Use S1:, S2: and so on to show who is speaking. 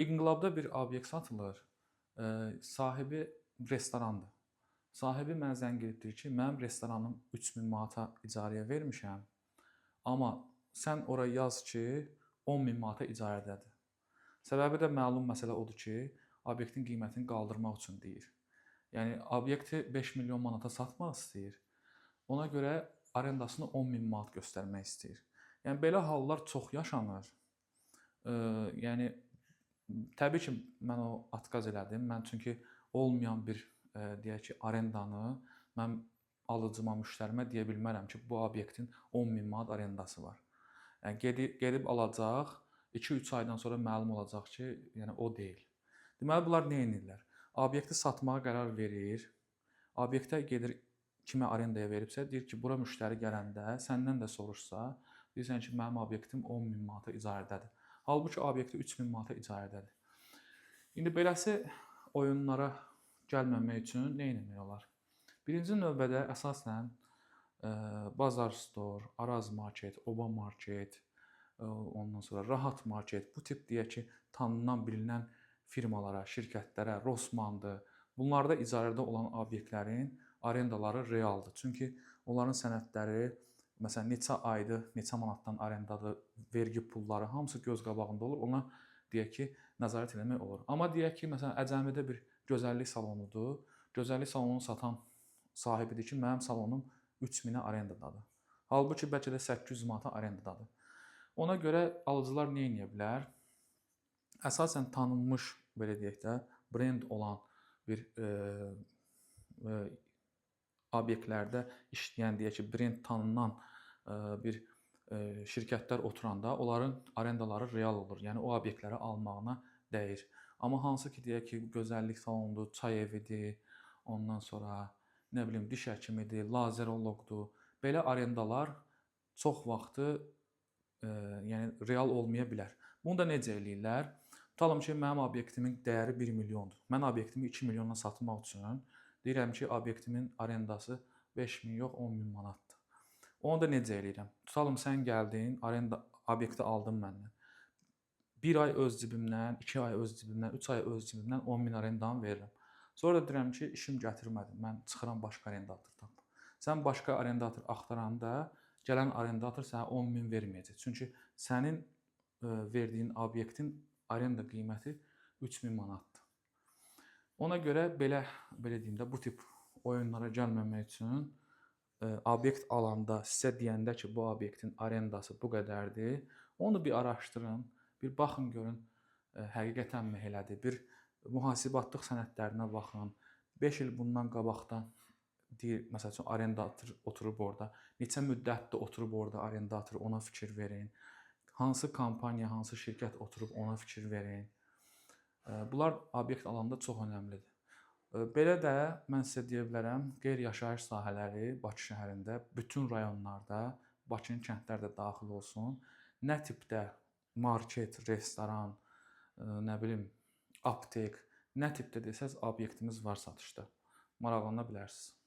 S1: İnqilabda bir obyekt satılır. Sahibi restorandır. Sahibi mənə zəng edibdir ki, mənim restoranım 3000 manata icarəyə vermişəm, amma sən ora yaz ki, 10.000 manata icarədədir. Səbəbi də məlum məsələ odur ki, obyektin qiymətini qaldırmaq üçün deyir. Yəni obyekti 5 milyon manata satmaq istəyir. Ona görə arendasını 10.000 manat göstərmək istəyir. Yəni belə hallar çox yaşanır. Yəni təbii ki, mən o atqaz elədim. Mən çünki olmayan bir deyək ki, arendanı mən alıcıma, müştərimə deyə bilmərəm ki, bu obyektin 10.000 manat arendası var. Yəni gedib alacaq, 2-3 aydan sonra məlum olacaq ki, yəni o deyil. Deməli bunlar nə edirlər? Obyekti satmağa qərar verir. Obyektə gedir kimə arendaya veribsə, deyir ki, bura müştəri gələndə səndən də soruşsa, deyirsən ki, mənim obyektim 10.000 manata icarədədir. Halbuki obyekti 3000 manata icarədədir. İndi beləsi oyunlara gəlməmək üçün nə etmək olar? Birinci növbədə əsasən Bazar Store, Araz Market, Oba Market, ondan sonra Rahat Market, bu tip deyək ki, tanınan, bilinən firmalara, şirkətlərə, Rossmandır. Bunlarda icarədə olan obyektlərin arendaları realdır. Çünki onların sənədləri məsələn neçə aydır, neçə manatdan arendadır, vergi pulları hamısı göz qabağında olur. Ona deyək ki, nəzarət etmək olur. Amma deyək ki, məsələn Əcəmidə bir gözəllik salonudur. Gözəllik salonunu satan sahibidir ki, mənim salonum 3000-ə arendadadır. Halbuki bəlkə də 800 manata arendadadır. Ona görə alıcılar nə edə bilər? Əsasən tanınmış, belə deyək də, brend olan bir obyektlərdə işləyən, deyək ki, brend tanınan bir şirkətlər oturanda onların arendaları real olur. Yəni o obyektləri almağına dəyir. Amma hansı ki, deyək ki, gözəllik salonudur, çay evidir, ondan sonra nə bilim diş həkimidir, lazeroloqdur. Belə arendalar çox vaxtı yəni real olmaya bilər. Bunu da necə eləyirlər? Tutalım ki, mənim obyektimin dəyəri 1 milyondur. Mən obyektimi 2 milyondan satmaq üçün deyirəm ki, obyektimin arendası 5000 yox, 10.000 manatdır. Onu da necə eləyirəm? Tutalım sən gəldin, arenda obyekti aldın məndən. 1 ay öz cibimdən, 2 ay öz cibimdən, 3 ay öz cibimdən 10.000 arendamı verirəm. Sonra da deyirəm ki, işim gətirmədi. Mən çıxıram başqa arendator tapım. Sən başqa arendator axtaranda gələn arendator sənə 10.000 verməyəcək. Çünki sənin verdiyin obyektin arenda qiyməti 3000 manatdır. Ona görə belə deyim də, bu tip oyunlara gəlməmək üçün obyekt alanda sizə deyəndə ki, bu obyektin arendası bu qədərdir, onu bir araşdırın, bir baxın görün həqiqətənmi elədir. Bir mühasibatlıq sənədlərinə baxın. 5 il bundan qabaqdan deyir, məsəl üçün arendator oturub orada, neçə müddətdir oturub orada arendator, ona fikir verin. Hansı kompaniya, hansı şirkət oturub ona fikir verin. Bunlar obyekt alanda çox önəmlidir. Belə də mən sizə deyə bilərəm, qeyri-yaşayış sahələri Bakı şəhərində bütün rayonlarda, Bakının kəndləri də daxil olsun, nə tipdə market, restoran, nə bilim, aptek, nə tipdə desəz obyektimiz var satışda. Maraqlana bilərsiniz.